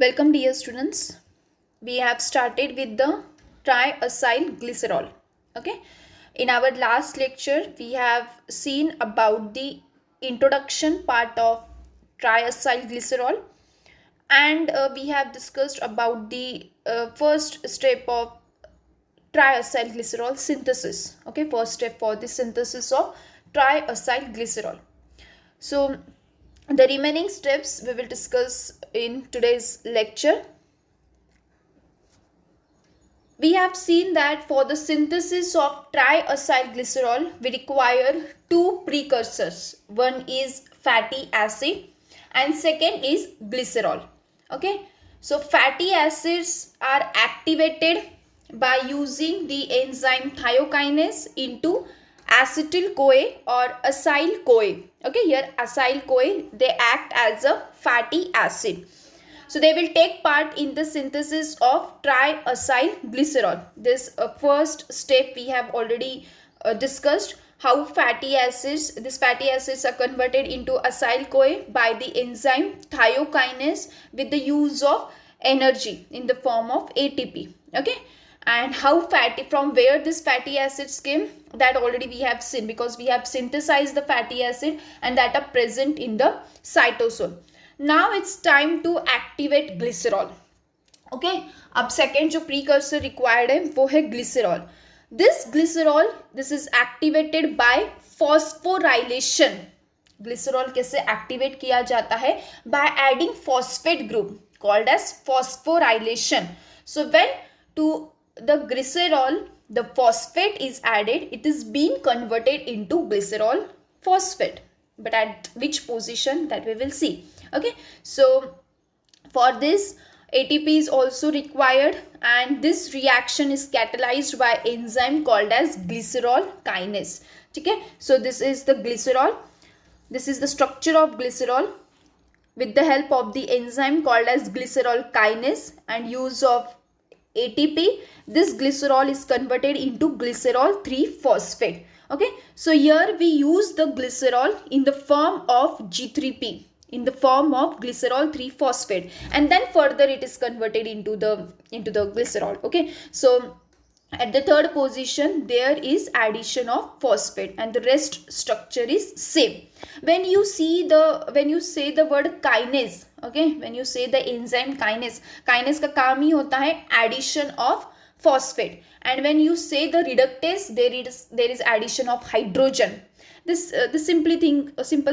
Welcome dear students. We have started with the triacyl glycerol. Okay. In our last lecture, we have seen about the introduction part of triacyl glycerol, and we have discussed about the first step of triacyl glycerol synthesis. Okay, first step for the synthesis of triacyl glycerol. So the remaining steps we will discuss in today's lecture. We have seen that for the synthesis of triacylglycerol, we require two precursors. One is fatty acid and second is glycerol. Okay, so fatty acids are activated by using the enzyme thiokinase into acetyl CoA or acyl CoA. Okay, here acyl CoA, they act as a fatty acid. So they will take part in the synthesis of triacyl glycerol. This first step we have already discussed how these fatty acids are converted into acyl CoA by the enzyme thiokinase with the use of energy in the form of ATP. Okay, and how fatty, from where this fatty acids came, that already we have seen, because we have synthesized the fatty acid and that are present in the cytosol. Now it's time to activate glycerol. Okay, अब second जो precursor required है वो है glycerol. This is activated by phosphorylation. Glycerol कैसे activate किया जाता है? By adding phosphate group called as phosphorylation. So when to the glycerol the phosphate is added, it is being converted into glycerol phosphate, but at which position, that we will see. Okay, so for this ATP is also required, and this reaction is catalyzed by enzyme called as glycerol kinase. Okay, so this is the glycerol. This is the structure of glycerol. With the help of the enzyme called as glycerol kinase and use of ATP, this glycerol is converted into glycerol 3-phosphate. Okay, so here we use the glycerol in the form of G3P, in the form of glycerol 3-phosphate, and then further it is converted into the glycerol. Okay, so at the third position there is addition of phosphate and the rest structure is same. When you say the word kinase, okay, when you say the enzyme kinase का काम ही होता है addition of phosphate, and when you say the reductase, there is addition of hydrogen. The simple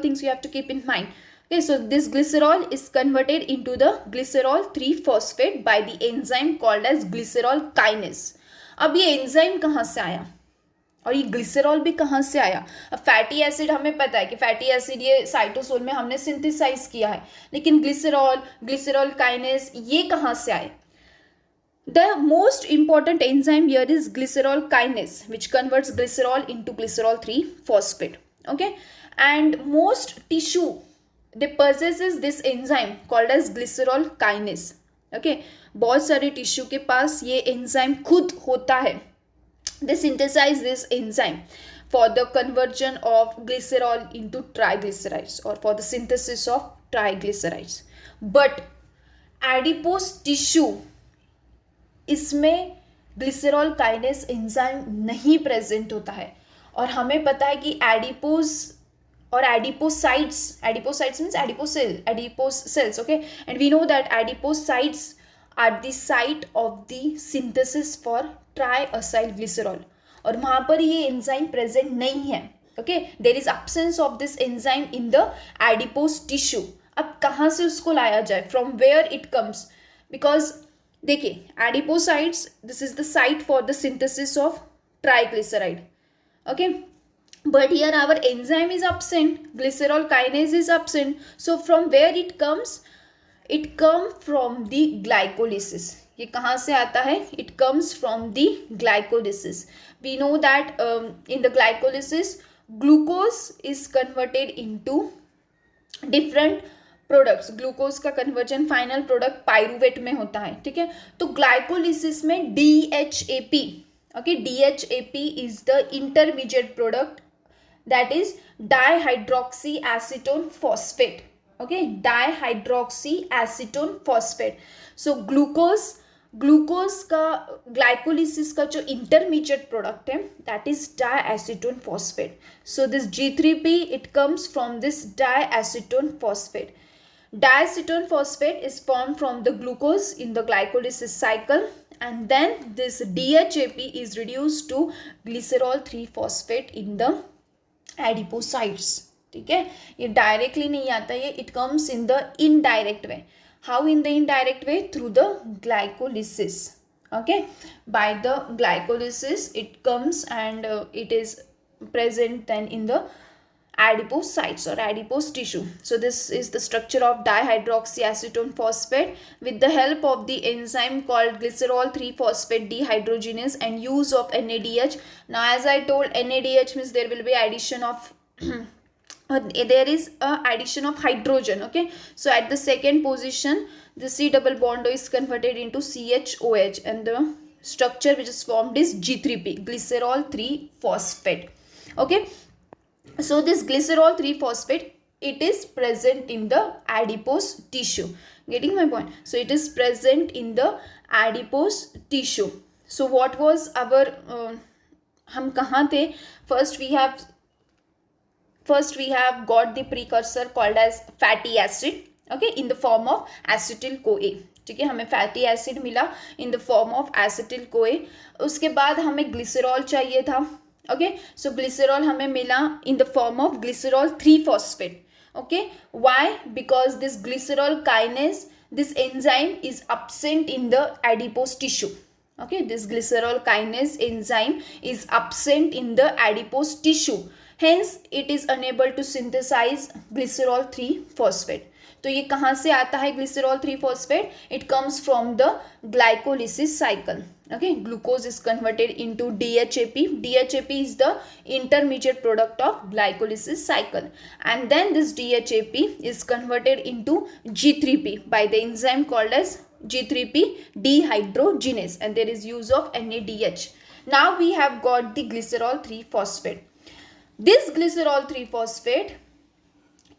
things you have to keep in mind. Okay, so this glycerol is converted into the glycerol 3-phosphate by the enzyme called as glycerol kinase. अब ये enzyme कहाँ से आया और ये glycerol भी कहाँ से आया? अब फैटी एसिड हमें पता है कि फैटी एसिड ये साइटोसोल में हमने सिंथेसाइज किया है, लेकिन ग्लिसरॉल काइनेस ये कहाँ से आए? The most important enzyme here is glycerol kinase, which converts glycerol into glycerol 3-phosphate. Okay, and most tissue, they possesses this enzyme called as glycerol kinase. Okay, बहुत सारे टिश्यू के पास ये एंजाइम खुद होता है. They synthesize this enzyme for the conversion of glycerol into triglycerides or for the synthesis of triglycerides. But adipose tissue, इसमें glycerol kinase enzyme नहीं present होता है. और हमें पता है कि एडिपोज और adipocytes means adipose cells. Okay, and we know that adipocytes are the site of the synthesis for triacylglycerol, और वहाँ पर ये एंजाइम प्रेजेंट नहीं है. Okay, there is absence of this enzyme in the adipose tissue. अब कहाँ से उसको लाया जाए? From where it comes? Because देखिए, adipocytes, this is the site for the synthesis of triglyceride. Okay, but here our enzyme is absent, glycerol kinase is absent. So from where it comes? It comes from the glycolysis. ये कहाँ से आता है? It comes from the glycolysis. We know that in the glycolysis, glucose is converted into different products. Glucose का conversion final product pyruvate में होता है. ठीक है, तो ग्लाइकोलिसिस में DHAP, okay, DHAP is the intermediate product, that is dihydroxyacetone phosphate. okay, dihydroxy acetone phosphate. So glucose का glycolysis का जो इंटरमीडिएट प्रोडक्ट है that is diacetone phosphate. So this G3P it comes from this diacetone phosphate. Diacetone phosphate is formed from the glucose in the glycolysis cycle, and then this DHAP is reduced to glycerol 3 phosphate in the adipocytes. ठीक है, ये directly नहीं आता, ये it comes in the indirect way. How in the indirect way? Through the glycolysis. okay, by the glycolysis it comes and it is present then in the adipocytes or adipose tissue. So this is the structure of dihydroxyacetone phosphate with the help of the enzyme called glycerol 3-phosphate dehydrogenase and use of NADH. Now as I told, NADH means there will be addition of there is a addition of hydrogen. Okay, so at the second position the C double bond is converted into CHOH and the structure which is formed is G3P, glycerol 3-phosphate. Okay, so this glycerol 3-phosphate, it is present in the adipose tissue. Getting my point? So it is present in the adipose tissue. So what was our हम कहाँ थे? First we have got the precursor called as fatty acid, okay, in the form of acetyl CoA. ठीक है, हमें fatty acid मिला in the form of acetyl कोए. उसके बाद हमें ग्लिसरॉल चाहिए था. ओके, सो ग्लिसरॉल हमें मिला in the form of glycerol 3-phosphate. okay, why? Because this glycerol kinase, this enzyme is absent in the adipose tissue. okay, this glycerol kinase enzyme is absent in the adipose tissue, hence it is unable to synthesize glycerol 3-phosphate. तो ये कहाँ से आता है glycerol 3-phosphate? It comes from the glycolysis cycle. okay, glucose is converted into DHAP. DHAP is the intermediate product of glycolysis cycle, and then this DHAP is converted into G3P by the enzyme called as G3P dehydrogenase, and there is use of NADH. Now we have got the glycerol 3-phosphate. This glycerol 3-phosphate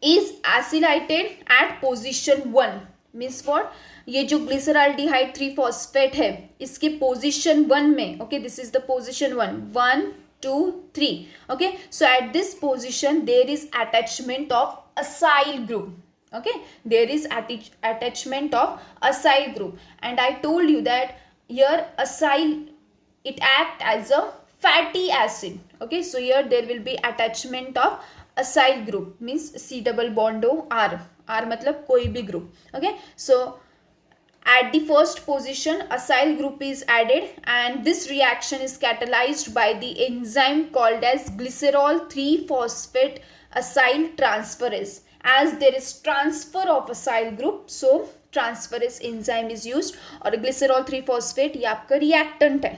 is acylated at position 1. Means for ये जो glyceraldehyde 3-phosphate है इसके position 1 में. Okay, this is the position 1 2 3. Okay, so at this position there is attachment of acyl group. okay, there is attachment of acyl group, and I told you that here acyl it act as a fatty acid. okay, so here there will be attachment of acyl group, means C double bond O R मतलब कोई भी group. okay, so at the first position acyl group is added, and this reaction is catalyzed by the enzyme called as glycerol 3-phosphate acyl transferase. As there is transfer of acyl group, so transferase enzyme is used, और glycerol 3-phosphate ये आपका reactant है.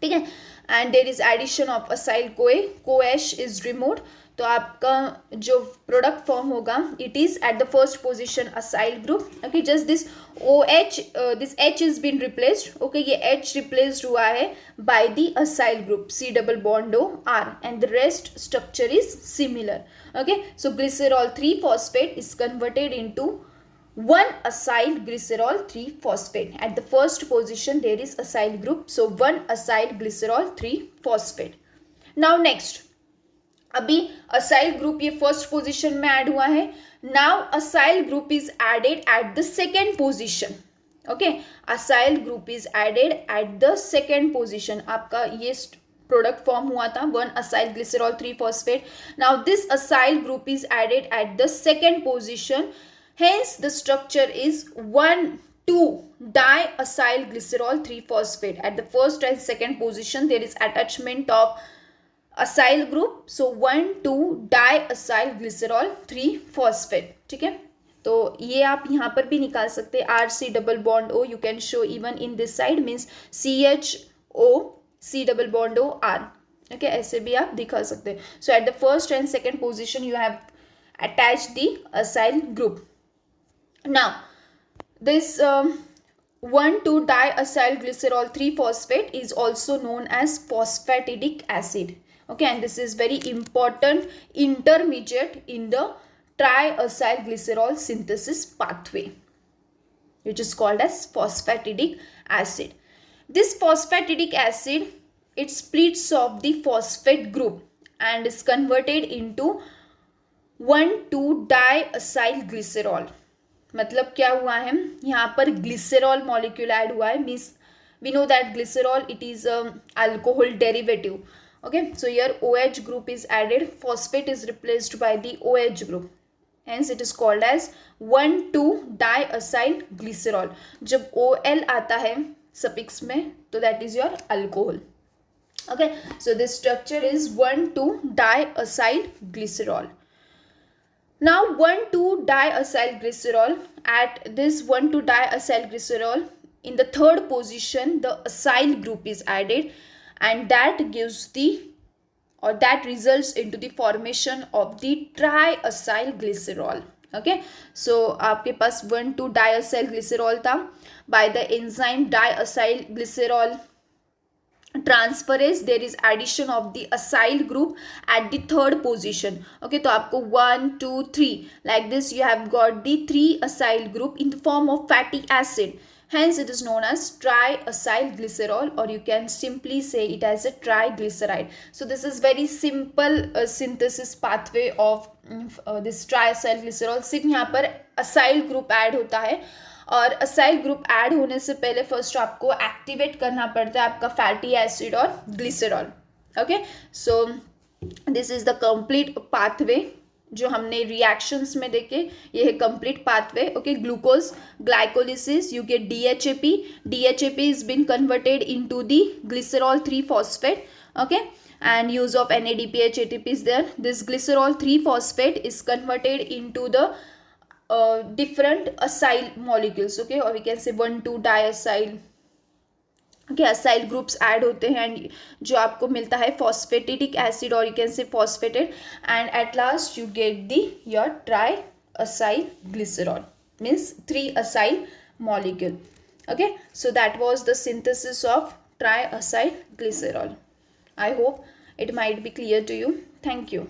ठीक है, and there is addition of acyl CoA, CoH is removed. तो आपका जो product form होगा it is at the first position acyl group. Okay, just this OH this H is been replaced. Okay, ये H replaced हुआ है by the acyl group C double bond O R, and the rest structure is similar. Okay, so glycerol 3-phosphate is converted into 1 acyl glycerol 3-phosphate. At the first position there is acyl group, so 1 acyl glycerol 3-phosphate. Now next, अभी acyl group ये first position में add हुआ है. Now acyl group is added at the second position. Okay, acyl group is added at the second position. आपका ये product form हुआ था 1 acyl glycerol 3-phosphate. Now this acyl group is added at the second position, hence the structure is 1,2 diacyl glycerol 3-phosphate. At the first and second position there is attachment of acyl group, so 1,2 diacyl glycerol 3-phosphate. ठीक है, तो ये आप यहाँ पर भी निकाल सकते हैं. RC double bond O you can show even in this side, means CHO C double bond O R. okay, ऐसे भी आप दिखा सकते हैं. so at the first and second position you have attached the acyl group. Now this 1,2 diacyl glycerol 3-phosphate is also known as phosphatidic acid. okay, and this is very important intermediate in the triacylglycerol synthesis pathway, which is called as phosphatidic acid. This phosphatidic acid, it splits off the phosphate group and is converted into 1,2-diacylglycerol. मतलब क्या हुआ है, यहाँ पर glycerol molecule add हुआ है. Means we know that glycerol, it is a alcohol derivative. Okay, so here OH group is added, phosphate is replaced by the OH group, hence it is called as 1,2-diacylglycerol. जब OL आता है suffix में तो that is your alcohol. Okay, so this structure is 1,2-diacylglycerol. Now 1,2-diacylglycerol, at this 1,2-diacylglycerol, in the third position the acyl group is added, and that gives the, or that results into the formation of the triacylglycerol. Okay, so आपके पास 1,2-diacylglycerol था. By the enzyme diacylglycerol transferase, there is addition of the acyl group at the third position. Okay, तो आपको 1, 2, 3 like this you have got the 3 acyl group in the form of fatty acid. Hence it is known as triacylglycerol, or you can simply say it as a triglyceride. So this is very simple synthesis pathway of this triacylglycerol. सिर्फ यहाँ पर acyl group add होता है, और acyl group add होने से पहले first आपको एक्टिवेट करना पड़ता है आपका फैटी एसिड और glycerol. Okay, so this is the complete pathway जो हमने रिएक्शंस में देखे. ये है complete pathway. Okay, glucose glycolysis, you get DHAP. DHAP is been converted into the glycerol 3-phosphate. Okay, and use of NADPH ATP is there. This glycerol 3-phosphate is converted into the different acyl molecules. Okay, or we can say 1,2-diacyl. Okay, acyl groups add होते हैं and जो आपको मिलता है phosphatidic acid, or you can say phosphated, and at last you get the your triacylglycerol, means 3 acyl molecule. Okay, so that was the synthesis of triacylglycerol. I hope it might be clear to you. Thank you.